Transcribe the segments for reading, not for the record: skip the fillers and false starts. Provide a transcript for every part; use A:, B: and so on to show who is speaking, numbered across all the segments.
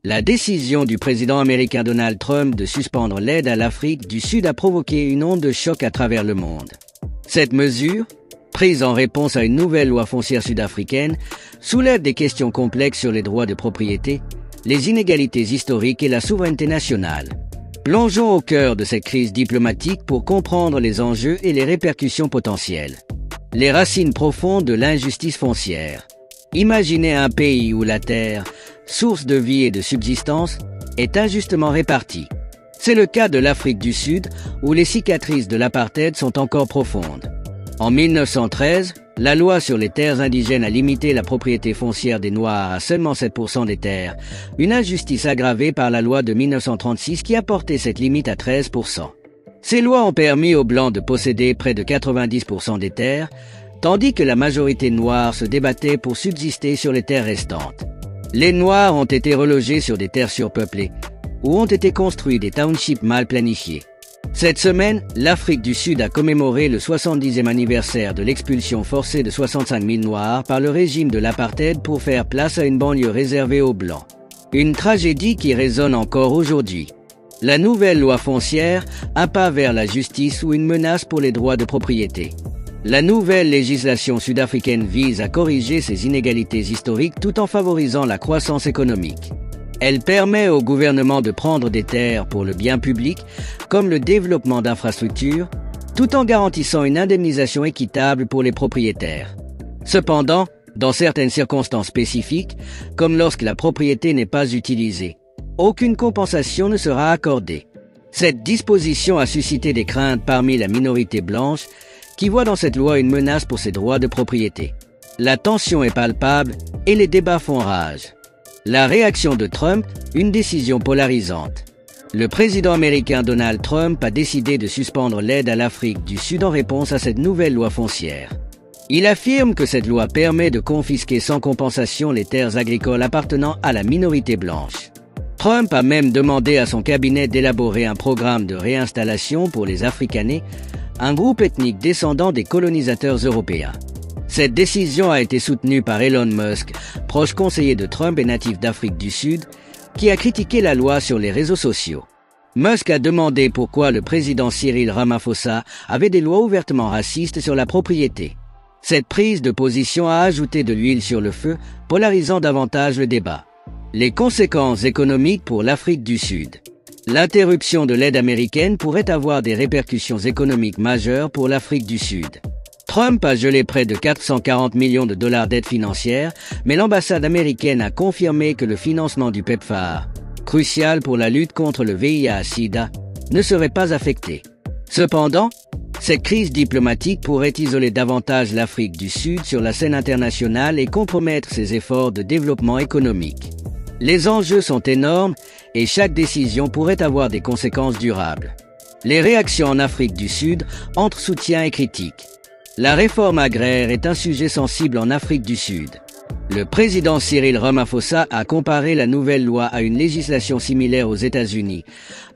A: La décision du président américain Donald Trump de suspendre l'aide à l'Afrique du Sud a provoqué une onde de choc à travers le monde. Cette mesure, prise en réponse à une nouvelle loi foncière sud-africaine, soulève des questions complexes sur les droits de propriété, les inégalités historiques et la souveraineté nationale. Plongeons au cœur de cette crise diplomatique pour comprendre les enjeux et les répercussions potentielles. Les racines profondes de l'injustice foncière. Imaginez un pays où la terre, source de vie et de subsistance, est injustement répartie. C'est le cas de l'Afrique du Sud, où les cicatrices de l'apartheid sont encore profondes. En 1913, la loi sur les terres indigènes a limité la propriété foncière des Noirs à seulement 7% des terres, une injustice aggravée par la loi de 1936 qui a porté cette limite à 13%. Ces lois ont permis aux Blancs de posséder près de 90% des terres, tandis que la majorité noire se débattait pour subsister sur les terres restantes. Les Noirs ont été relogés sur des terres surpeuplées, où ont été construits des townships mal planifiés. Cette semaine, l'Afrique du Sud a commémoré le 70e anniversaire de l'expulsion forcée de 65 000 Noirs par le régime de l'apartheid pour faire place à une banlieue réservée aux Blancs. Une tragédie qui résonne encore aujourd'hui. La nouvelle loi foncière, un pas vers la justice ou une menace pour les droits de propriété. La nouvelle législation sud-africaine vise à corriger ces inégalités historiques tout en favorisant la croissance économique. Elle permet au gouvernement de prendre des terres pour le bien public, comme le développement d'infrastructures, tout en garantissant une indemnisation équitable pour les propriétaires. Cependant, dans certaines circonstances spécifiques, comme lorsque la propriété n'est pas utilisée, aucune compensation ne sera accordée. Cette disposition a suscité des craintes parmi la minorité blanche, qui voit dans cette loi une menace pour ses droits de propriété. La tension est palpable et les débats font rage. La réaction de Trump, une décision polarisante. Le président américain Donald Trump a décidé de suspendre l'aide à l'Afrique du Sud en réponse à cette nouvelle loi foncière. Il affirme que cette loi permet de confisquer sans compensation les terres agricoles appartenant à la minorité blanche. Trump a même demandé à son cabinet d'élaborer un programme de réinstallation pour les Afrikaners, un groupe ethnique descendant des colonisateurs européens. Cette décision a été soutenue par Elon Musk, proche conseiller de Trump et natif d'Afrique du Sud, qui a critiqué la loi sur les réseaux sociaux. Musk a demandé pourquoi le président Cyril Ramaphosa avait des lois ouvertement racistes sur la propriété. Cette prise de position a ajouté de l'huile sur le feu, polarisant davantage le débat. Les conséquences économiques pour l'Afrique du Sud. L'interruption de l'aide américaine pourrait avoir des répercussions économiques majeures pour l'Afrique du Sud. Trump a gelé près de 440 millions de dollars d'aide financière, mais l'ambassade américaine a confirmé que le financement du PEPFAR, crucial pour la lutte contre le VIH-Sida, ne serait pas affecté. Cependant, cette crise diplomatique pourrait isoler davantage l'Afrique du Sud sur la scène internationale et compromettre ses efforts de développement économique. Les enjeux sont énormes et chaque décision pourrait avoir des conséquences durables. Les réactions en Afrique du Sud entre soutien et critique. La réforme agraire est un sujet sensible en Afrique du Sud. Le président Cyril Ramaphosa a comparé la nouvelle loi à une législation similaire aux États-Unis,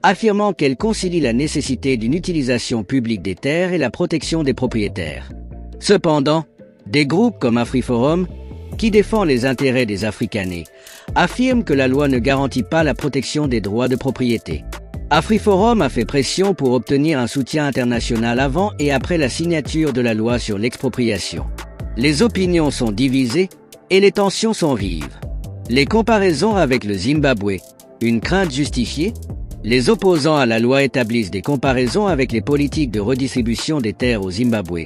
A: affirmant qu'elle concilie la nécessité d'une utilisation publique des terres et la protection des propriétaires. Cependant, des groupes comme AfriForum, qui défend les intérêts des Afrikaners, affirme que la loi ne garantit pas la protection des droits de propriété. AfriForum a fait pression pour obtenir un soutien international avant et après la signature de la loi sur l'expropriation. Les opinions sont divisées et les tensions sont vives. Les comparaisons avec le Zimbabwe, une crainte justifiée? Les opposants à la loi établissent des comparaisons avec les politiques de redistribution des terres au Zimbabwe,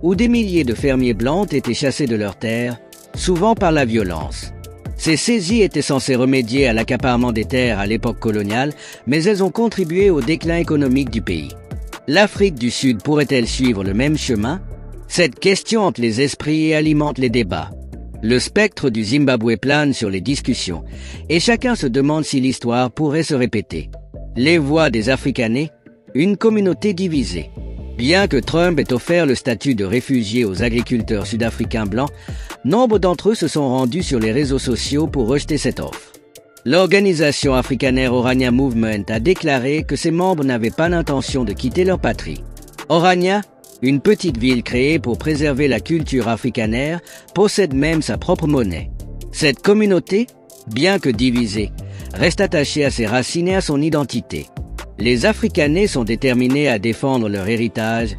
A: où des milliers de fermiers blancs ont été chassés de leurs terres, souvent par la violence. Ces saisies étaient censées remédier à l'accaparement des terres à l'époque coloniale, mais elles ont contribué au déclin économique du pays. L'Afrique du Sud pourrait-elle suivre le même chemin? Cette question hante les esprits et alimente les débats. Le spectre du Zimbabwe plane sur les discussions, et chacun se demande si l'histoire pourrait se répéter. Les voix des Afrikaners, une communauté divisée. Bien que Trump ait offert le statut de réfugié aux agriculteurs sud-africains blancs, nombre d'entre eux se sont rendus sur les réseaux sociaux pour rejeter cette offre. L'organisation afrikaner Orania Movement a déclaré que ses membres n'avaient pas l'intention de quitter leur patrie. Orania, une petite ville créée pour préserver la culture afrikanère, possède même sa propre monnaie. Cette communauté, bien que divisée, reste attaché à ses racines et à son identité. Les Afrikanais sont déterminés à défendre leur héritage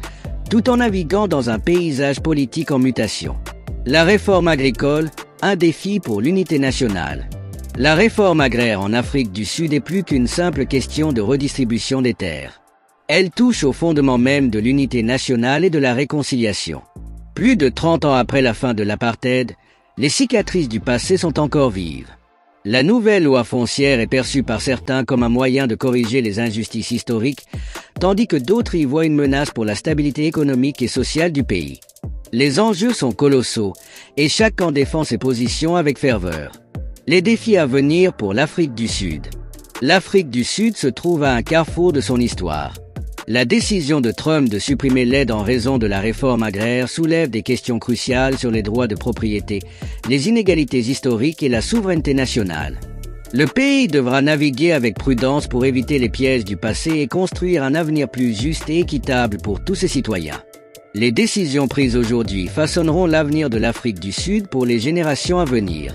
A: tout en naviguant dans un paysage politique en mutation. La réforme agricole, un défi pour l'unité nationale. La réforme agraire en Afrique du Sud est plus qu'une simple question de redistribution des terres. Elle touche au fondement même de l'unité nationale et de la réconciliation. Plus de 30 ans après la fin de l'apartheid, les cicatrices du passé sont encore vives. La nouvelle loi foncière est perçue par certains comme un moyen de corriger les injustices historiques, tandis que d'autres y voient une menace pour la stabilité économique et sociale du pays. Les enjeux sont colossaux et chaque camp défend ses positions avec ferveur. Les défis à venir pour l'Afrique du Sud. L'Afrique du Sud se trouve à un carrefour de son histoire. La décision de Trump de supprimer l'aide en raison de la réforme agraire soulève des questions cruciales sur les droits de propriété, les inégalités historiques et la souveraineté nationale. Le pays devra naviguer avec prudence pour éviter les pièges du passé et construire un avenir plus juste et équitable pour tous ses citoyens. Les décisions prises aujourd'hui façonneront l'avenir de l'Afrique du Sud pour les générations à venir.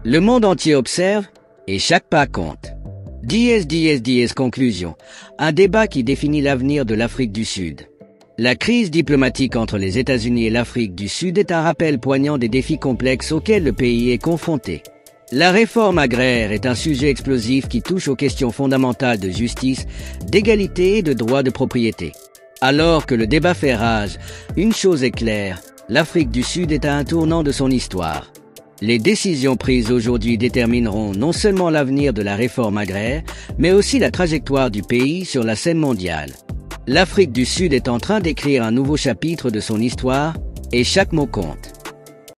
A: Le monde entier observe et chaque pas compte. Conclusion. Un débat qui définit l'avenir de l'Afrique du Sud. La crise diplomatique entre les États-Unis et l'Afrique du Sud est un rappel poignant des défis complexes auxquels le pays est confronté. La réforme agraire est un sujet explosif qui touche aux questions fondamentales de justice, d'égalité et de droit de propriété. Alors que le débat fait rage, une chose est claire, l'Afrique du Sud est à un tournant de son histoire. Les décisions prises aujourd'hui détermineront non seulement l'avenir de la réforme agraire, mais aussi la trajectoire du pays sur la scène mondiale. L'Afrique du Sud est en train d'écrire un nouveau chapitre de son histoire et chaque mot compte.